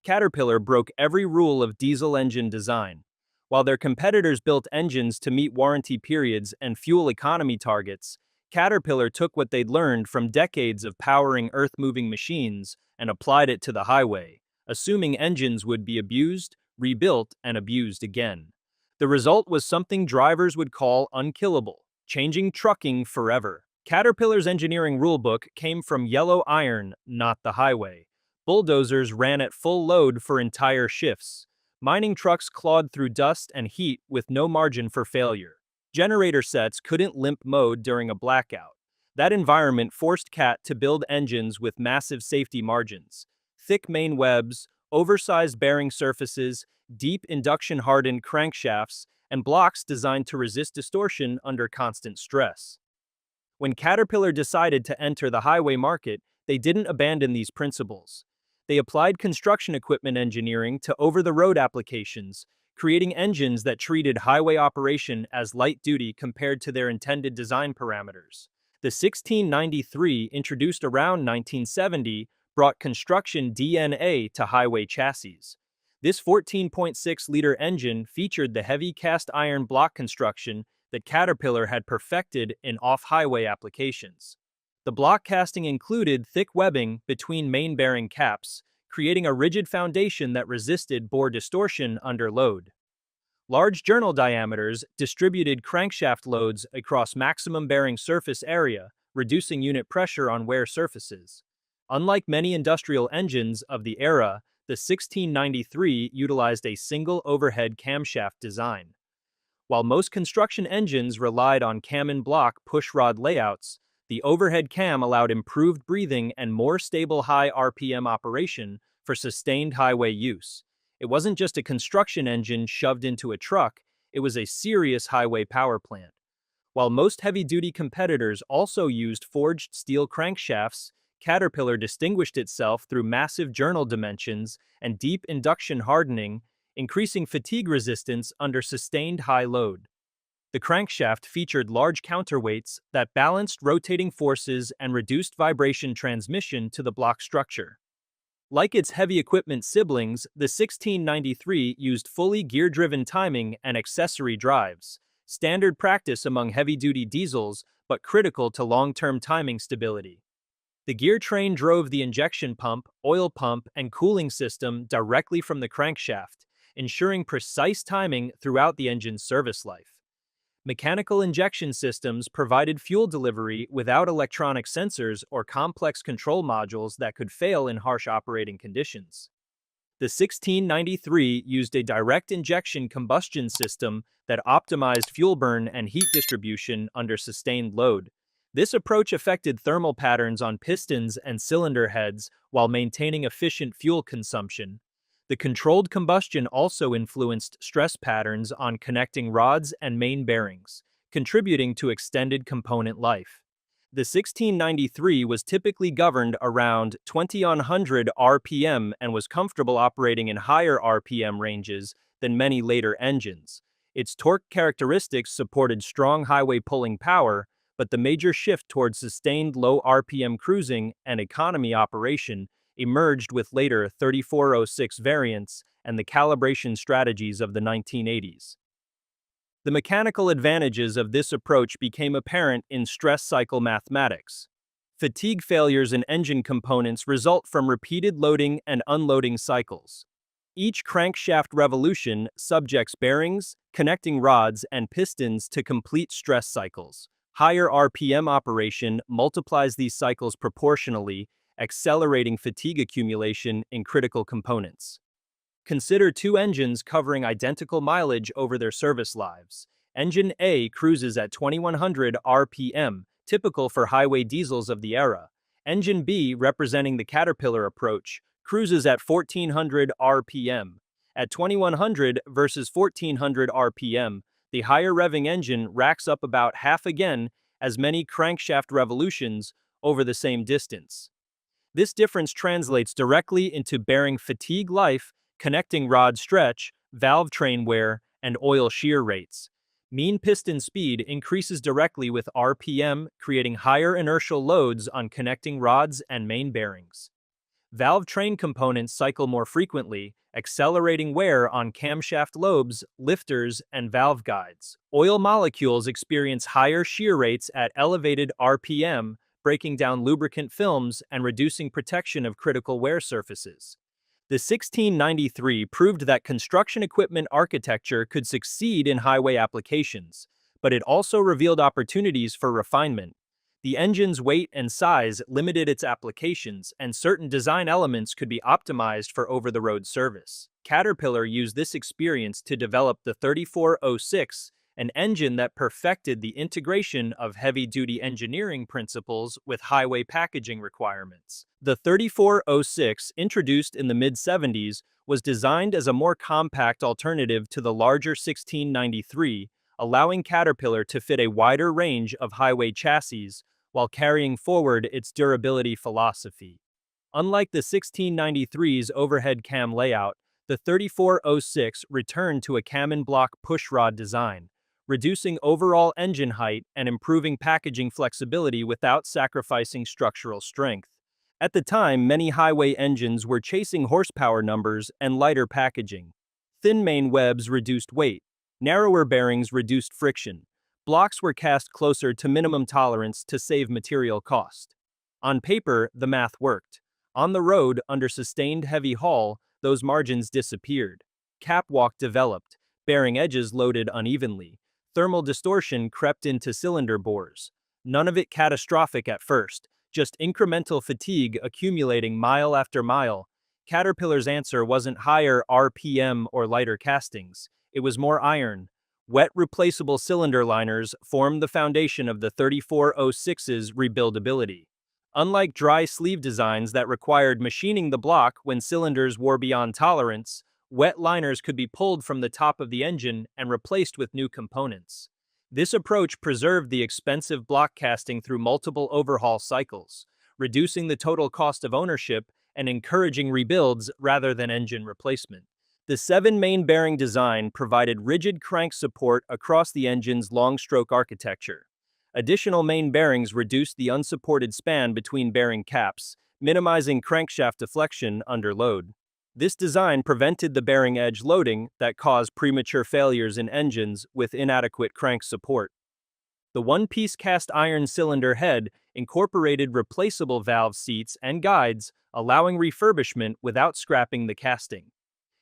Caterpillar broke every rule of diesel engine design. While their competitors built engines to meet warranty periods and fuel economy targets, Caterpillar took what they'd learned from decades of powering earth-moving machines and applied it to the highway, assuming engines would be abused, rebuilt, and abused again. The result was something drivers would call unkillable, changing trucking forever. Caterpillar's engineering rulebook came from yellow iron, not the highway. Bulldozers ran at full load for entire shifts. Mining trucks clawed through dust and heat with no margin for failure. Generator sets couldn't limp mode during a blackout. That environment forced CAT to build engines with massive safety margins. Thick main webs, oversized bearing surfaces, deep induction-hardened crankshafts, and blocks designed to resist distortion under constant stress. When Caterpillar decided to enter the highway market, they didn't abandon these principles. They applied construction equipment engineering to over-the-road applications, creating engines that treated highway operation as light duty compared to their intended design parameters. The 1693, introduced around 1970, brought construction DNA to highway chassis. This 14.6-liter engine featured the heavy cast iron block construction that Caterpillar had perfected in off-highway applications. The block casting included thick webbing between main bearing caps, creating a rigid foundation that resisted bore distortion under load. Large journal diameters distributed crankshaft loads across maximum bearing surface area, reducing unit pressure on wear surfaces. Unlike many industrial engines of the era, the 1693 utilized a single overhead camshaft design. While most construction engines relied on cam-in-block pushrod layouts, the overhead cam allowed improved breathing and more stable high RPM operation for sustained highway use. It wasn't just a construction engine shoved into a truck, it was a serious highway power plant. While most heavy-duty competitors also used forged steel crankshafts, Caterpillar distinguished itself through massive journal dimensions and deep induction hardening, increasing fatigue resistance under sustained high load. The crankshaft featured large counterweights that balanced rotating forces and reduced vibration transmission to the block structure. Like its heavy equipment siblings, the 1693 used fully gear-driven timing and accessory drives, standard practice among heavy-duty diesels but critical to long-term timing stability. The gear train drove the injection pump, oil pump, and cooling system directly from the crankshaft, ensuring precise timing throughout the engine's service life. Mechanical injection systems provided fuel delivery without electronic sensors or complex control modules that could fail in harsh operating conditions. The 1693 used a direct injection combustion system that optimized fuel burn and heat distribution under sustained load. This approach affected thermal patterns on pistons and cylinder heads while maintaining efficient fuel consumption. The controlled combustion also influenced stress patterns on connecting rods and main bearings, contributing to extended component life. The 1693 was typically governed around 2000 RPM and was comfortable operating in higher RPM ranges than many later engines. Its torque characteristics supported strong highway pulling power, but the major shift towards sustained low RPM cruising and economy operation emerged with later 3406 variants and the calibration strategies of the 1980s. The mechanical advantages of this approach became apparent in stress cycle mathematics. Fatigue failures in engine components result from repeated loading and unloading cycles. Each crankshaft revolution subjects bearings, connecting rods, and pistons to complete stress cycles. Higher RPM operation multiplies these cycles proportionally, accelerating fatigue accumulation in critical components. Consider two engines covering identical mileage over their service lives. Engine A cruises at 2100 RPM, typical for highway diesels of the era. Engine B, representing the Caterpillar approach, cruises at 1400 RPM. At 2100 versus 1400 RPM, the higher revving engine racks up about half again as many crankshaft revolutions over the same distance. This difference translates directly into bearing fatigue life, connecting rod stretch, valve train wear, and oil shear rates. Mean piston speed increases directly with RPM, creating higher inertial loads on connecting rods and main bearings. Valve train components cycle more frequently, accelerating wear on camshaft lobes, lifters, and valve guides. Oil molecules experience higher shear rates at elevated RPM, breaking down lubricant films and reducing protection of critical wear surfaces. The 1693 proved that construction equipment architecture could succeed in highway applications, but it also revealed opportunities for refinement. The engine's weight and size limited its applications, and certain design elements could be optimized for over-the-road service. Caterpillar used this experience to develop the 3406, an engine that perfected the integration of heavy-duty engineering principles with highway packaging requirements. The 3406, introduced in the mid-70s, was designed as a more compact alternative to the larger 1693, allowing Caterpillar to fit a wider range of highway chassis while carrying forward its durability philosophy. Unlike the 1693's overhead cam layout, the 3406 returned to a cam and block pushrod design, reducing overall engine height and improving packaging flexibility without sacrificing structural strength. At the time, many highway engines were chasing horsepower numbers and lighter packaging. Thin main webs reduced weight. Narrower bearings reduced friction. Blocks were cast closer to minimum tolerance to save material cost. On paper, the math worked. On the road, under sustained heavy haul, those margins disappeared. Capwalk developed. Bearing edges loaded unevenly. Thermal distortion crept into cylinder bores. None of it catastrophic at first, just incremental fatigue accumulating mile after mile. Caterpillar's answer wasn't higher RPM or lighter castings. It was more iron. Wet replaceable cylinder liners formed the foundation of the 3406's rebuildability. Unlike dry sleeve designs that required machining the block when cylinders wore beyond tolerance, wet liners could be pulled from the top of the engine and replaced with new components. This approach preserved the expensive block casting through multiple overhaul cycles, reducing the total cost of ownership and encouraging rebuilds rather than engine replacement. The 7-main bearing design provided rigid crank support across the engine's long-stroke architecture. Additional main bearings reduced the unsupported span between bearing caps, minimizing crankshaft deflection under load. This design prevented the bearing edge loading that caused premature failures in engines with inadequate crank support. The one-piece cast iron cylinder head incorporated replaceable valve seats and guides, allowing refurbishment without scrapping the casting.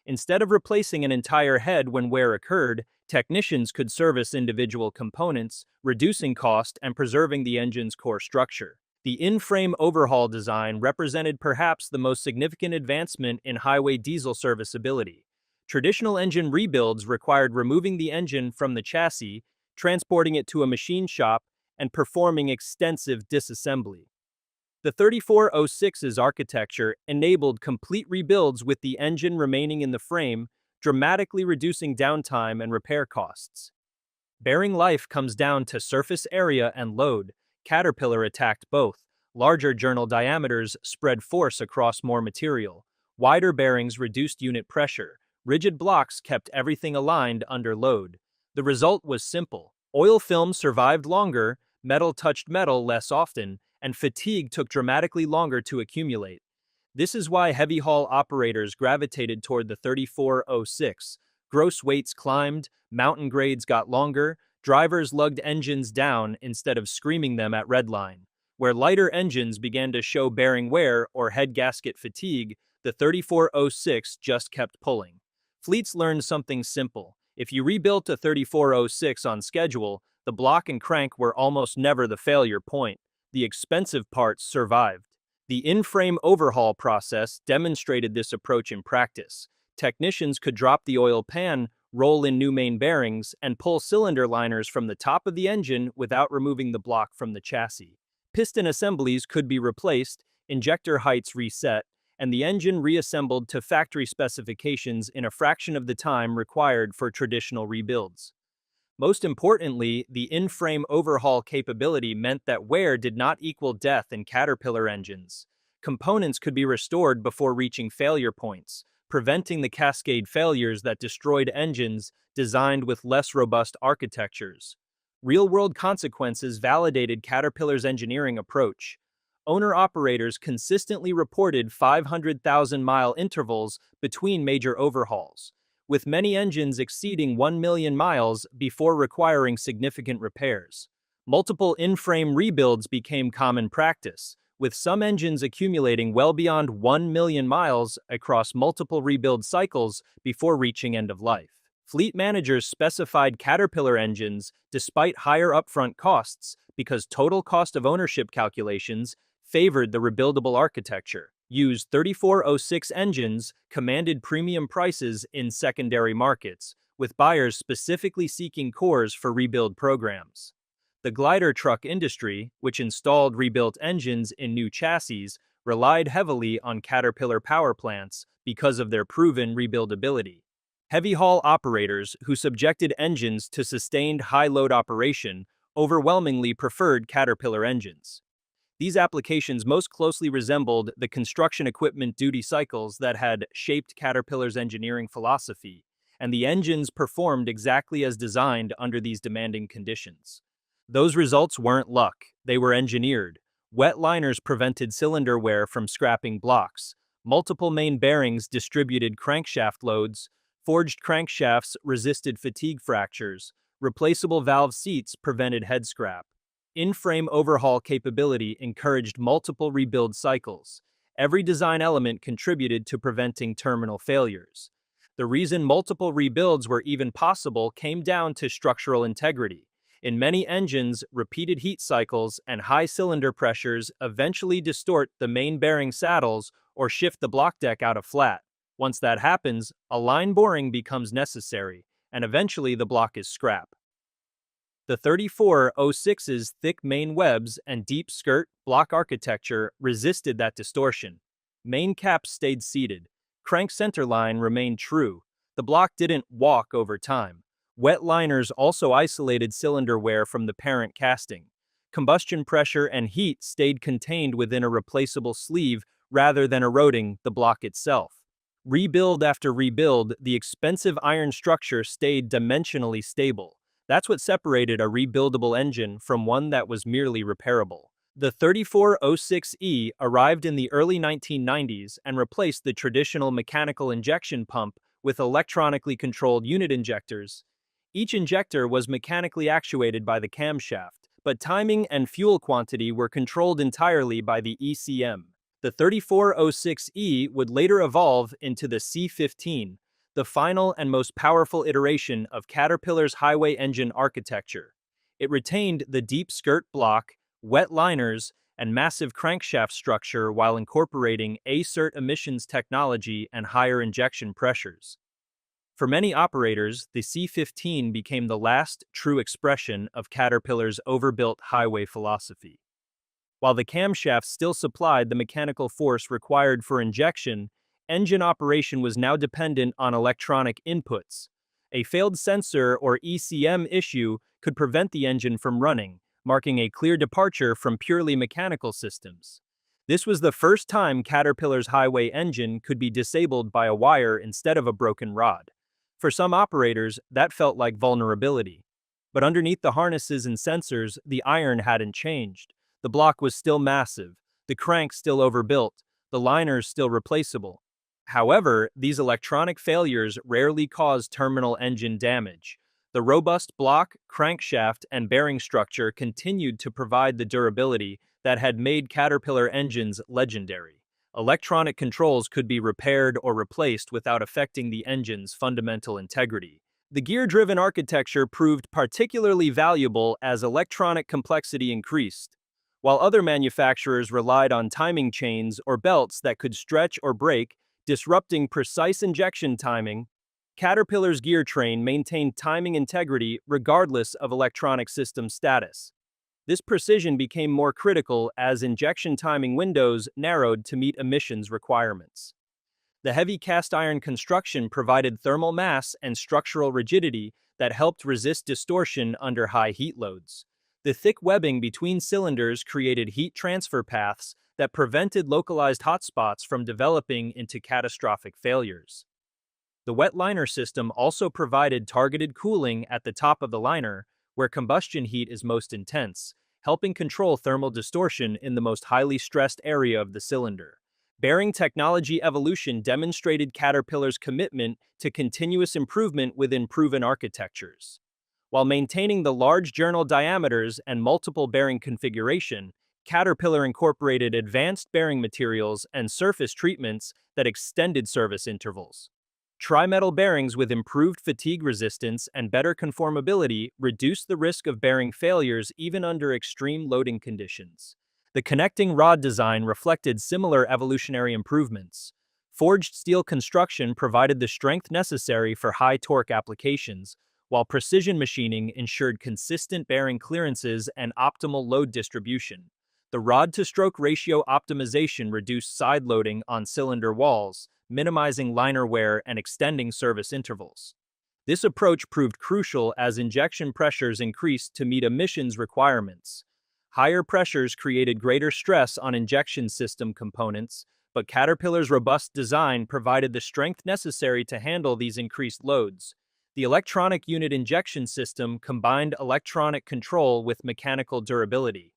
Instead of replacing an entire head when wear occurred, technicians could service individual components, reducing cost and preserving the engine's core structure. The in-frame overhaul design represented perhaps the most significant advancement in highway diesel serviceability. Traditional engine rebuilds required removing the engine from the chassis, transporting it to a machine shop, and performing extensive disassembly. The 3406's architecture enabled complete rebuilds with the engine remaining in the frame, dramatically reducing downtime and repair costs. Bearing life comes down to surface area and load. Caterpillar attacked both. Larger journal diameters spread force across more material. Wider bearings reduced unit pressure. Rigid blocks kept everything aligned under load. The result was simple. Oil film survived longer, metal touched metal less often, and fatigue took dramatically longer to accumulate. This is why heavy haul operators gravitated toward the 3406. Gross weights climbed, mountain grades got longer, drivers lugged engines down instead of screaming them at redline. Where lighter engines began to show bearing wear or head gasket fatigue, the 3406 just kept pulling. Fleets learned something simple. If you rebuilt a 3406 on schedule, the block and crank were almost never the failure point. The expensive parts survived. The in-frame overhaul process demonstrated this approach in practice. Technicians could drop the oil pan, roll in new main bearings, and pull cylinder liners from the top of the engine without removing the block from the chassis. Piston assemblies could be replaced, injector heights reset, and the engine reassembled to factory specifications in a fraction of the time required for traditional rebuilds. Most importantly, the in-frame overhaul capability meant that wear did not equal death in Caterpillar engines. Components could be restored before reaching failure points, preventing the cascade failures that destroyed engines designed with less robust architectures. Real-world consequences validated Caterpillar's engineering approach. owner-operators consistently reported 500,000-mile intervals between major overhauls, with many engines exceeding 1 million miles before requiring significant repairs. Multiple in-frame rebuilds became common practice, with some engines accumulating well beyond 1 million miles across multiple rebuild cycles before reaching end of life. Fleet managers specified Caterpillar engines despite higher upfront costs because total cost of ownership calculations favored the rebuildable architecture. Used 3406 engines commanded premium prices in secondary markets, with buyers specifically seeking cores for rebuild programs. The glider truck industry, which installed rebuilt engines in new chassis, relied heavily on Caterpillar power plants because of their proven rebuildability. Heavy haul operators who subjected engines to sustained high-load operation overwhelmingly preferred Caterpillar engines. These applications most closely resembled the construction equipment duty cycles that had shaped Caterpillar's engineering philosophy, and the engines performed exactly as designed under these demanding conditions. Those results weren't luck, they were engineered. Wet liners prevented cylinder wear from scrapping blocks. Multiple main bearings distributed crankshaft loads. Forged crankshafts resisted fatigue fractures. Replaceable valve seats prevented head scrap. In-frame overhaul capability encouraged multiple rebuild cycles. Every design element contributed to preventing terminal failures. The reason multiple rebuilds were even possible came down to structural integrity. In many engines, repeated heat cycles and high cylinder pressures eventually distort the main bearing saddles or shift the block deck out of flat. Once that happens, a line boring becomes necessary, and eventually the block is scrap. The 3406's thick main webs and deep skirt block architecture resisted that distortion. Main caps stayed seated. Crank centerline remained true. The block didn't walk over time. Wet liners also isolated cylinder wear from the parent casting. Combustion pressure and heat stayed contained within a replaceable sleeve rather than eroding the block itself. Rebuild after rebuild, the expensive iron structure stayed dimensionally stable. That's what separated a rebuildable engine from one that was merely repairable. The 3406E arrived in the early 1990s and replaced the traditional mechanical injection pump with electronically controlled unit injectors. Each injector was mechanically actuated by the camshaft, but timing and fuel quantity were controlled entirely by the ECM. The 3406E would later evolve into the C15, the final and most powerful iteration of Caterpillar's highway engine architecture. It retained the deep skirt block, wet liners, and massive crankshaft structure while incorporating ACERT emissions technology and higher injection pressures. For many operators, the C15 became the last true expression of Caterpillar's overbuilt highway philosophy. While the camshaft still supplied the mechanical force required for injection, engine operation was now dependent on electronic inputs. A failed sensor or ECM issue could prevent the engine from running, marking a clear departure from purely mechanical systems. This was the first time Caterpillar's highway engine could be disabled by a wire instead of a broken rod. For some operators, that felt like vulnerability. But underneath the harnesses and sensors, the iron hadn't changed. The block was still massive, the crank still overbuilt, the liners still replaceable. However, these electronic failures rarely caused terminal engine damage. The robust block, crankshaft, and bearing structure continued to provide the durability that had made Caterpillar engines legendary. Electronic controls could be repaired or replaced without affecting the engine's fundamental integrity. The gear-driven architecture proved particularly valuable as electronic complexity increased. While other manufacturers relied on timing chains or belts that could stretch or break, disrupting precise injection timing, Caterpillar's gear train maintained timing integrity regardless of electronic system status. This precision became more critical as injection timing windows narrowed to meet emissions requirements. The heavy cast iron construction provided thermal mass and structural rigidity that helped resist distortion under high heat loads. The thick webbing between cylinders created heat transfer paths that prevented localized hotspots from developing into catastrophic failures. The wet liner system also provided targeted cooling at the top of the liner, where combustion heat is most intense, helping control thermal distortion in the most highly stressed area of the cylinder. Bearing technology evolution demonstrated Caterpillar's commitment to continuous improvement within proven architectures. While maintaining the large journal diameters and multiple bearing configuration, Caterpillar incorporated advanced bearing materials and surface treatments that extended service intervals. Tri-metal bearings with improved fatigue resistance and better conformability reduced the risk of bearing failures even under extreme loading conditions. The connecting rod design reflected similar evolutionary improvements. Forged steel construction provided the strength necessary for high-torque applications, while precision machining ensured consistent bearing clearances and optimal load distribution. The rod-to-stroke ratio optimization reduced side loading on cylinder walls, minimizing liner wear and extending service intervals. This approach proved crucial as injection pressures increased to meet emissions requirements. Higher pressures created greater stress on injection system components, but Caterpillar's robust design provided the strength necessary to handle these increased loads. The electronic unit injection system combined electronic control with mechanical durability.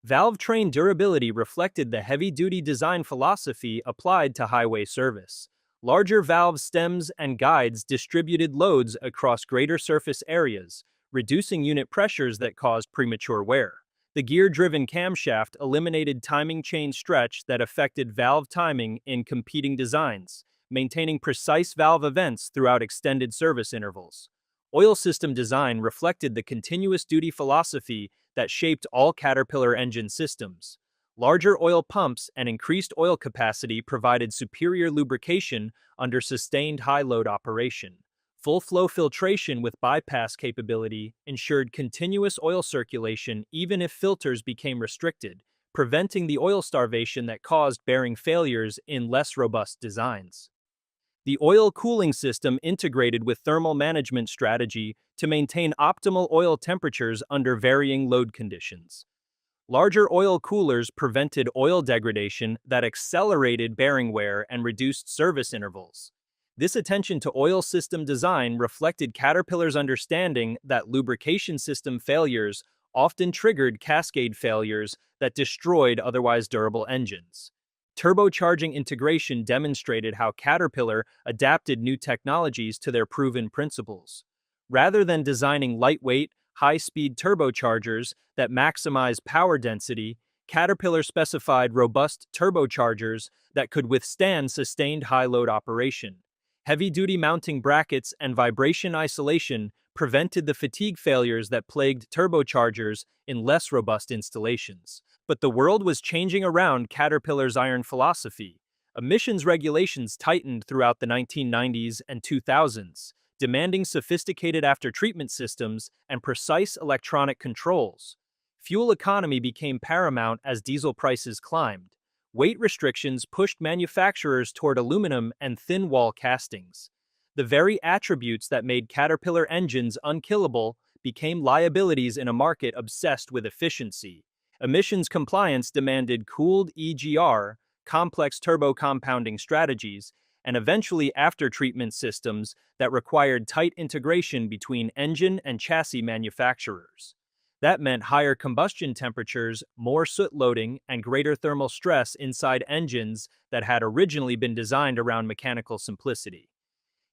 Valve train durability reflected the heavy-duty design philosophy applied to highway service. Larger valve stems and guides distributed loads across greater surface areas, reducing unit pressures that caused premature wear. The gear-driven camshaft eliminated timing chain stretch that affected valve timing in competing designs, maintaining precise valve events throughout extended service intervals. Oil system design reflected the continuous duty philosophy that shaped all Caterpillar engine systems. Larger oil pumps and increased oil capacity provided superior lubrication under sustained high-load operation. Full-flow filtration with bypass capability ensured continuous oil circulation even if filters became restricted, preventing the oil starvation that caused bearing failures in less robust designs. The oil cooling system integrated with thermal management strategy to maintain optimal oil temperatures under varying load conditions. Larger oil coolers prevented oil degradation that accelerated bearing wear and reduced service intervals. This attention to oil system design reflected Caterpillar's understanding that lubrication system failures often triggered cascade failures that destroyed otherwise durable engines. Turbocharging integration demonstrated how Caterpillar adapted new technologies to their proven principles. Rather than designing lightweight, high-speed turbochargers that maximize power density, Caterpillar specified robust turbochargers that could withstand sustained high-load operation. Heavy-duty mounting brackets and vibration isolation prevented the fatigue failures that plagued turbochargers in less robust installations. But the world was changing around Caterpillar's iron philosophy. Emissions regulations tightened throughout the 1990s and 2000s, demanding sophisticated after-treatment systems and precise electronic controls. Fuel economy became paramount as diesel prices climbed. Weight restrictions pushed manufacturers toward aluminum and thin-wall castings. The very attributes that made Caterpillar engines unkillable became liabilities in a market obsessed with efficiency. Emissions compliance demanded cooled EGR, complex turbo compounding strategies, and eventually after-treatment systems that required tight integration between engine and chassis manufacturers. That meant higher combustion temperatures, more soot loading, and greater thermal stress inside engines that had originally been designed around mechanical simplicity.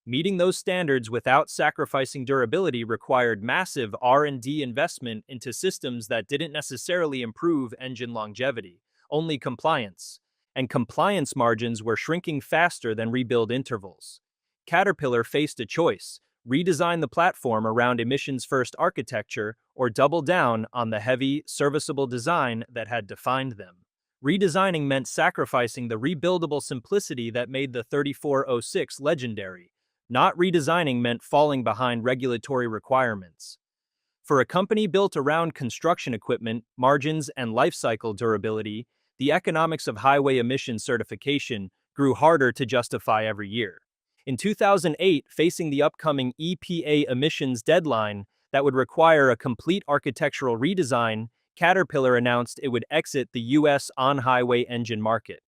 Meeting those standards without sacrificing durability required massive R&D investment into systems that didn't necessarily improve engine longevity, only compliance. And compliance margins were shrinking faster than rebuild intervals. Caterpillar faced a choice: redesign the platform around emissions-first architecture or double down on the heavy, serviceable design that had defined them. Redesigning meant sacrificing the rebuildable simplicity that made the 3406 legendary. Not redesigning meant falling behind regulatory requirements. For a company built around construction equipment, margins, and lifecycle durability, the economics of highway emission certification grew harder to justify every year. In 2008, facing the upcoming EPA emissions deadline that would require a complete architectural redesign, Caterpillar announced it would exit the U.S. on-highway engine market.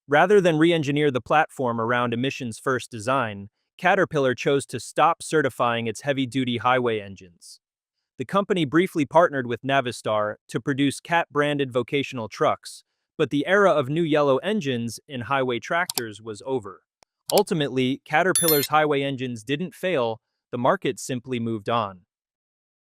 Rather than re-engineer the platform around emissions-first design, Caterpillar chose to stop certifying its heavy-duty highway engines. The company briefly partnered with Navistar to produce Cat-branded vocational trucks, but the era of new yellow engines in highway tractors was over. Ultimately, Caterpillar's highway engines didn't fail, the market simply moved on.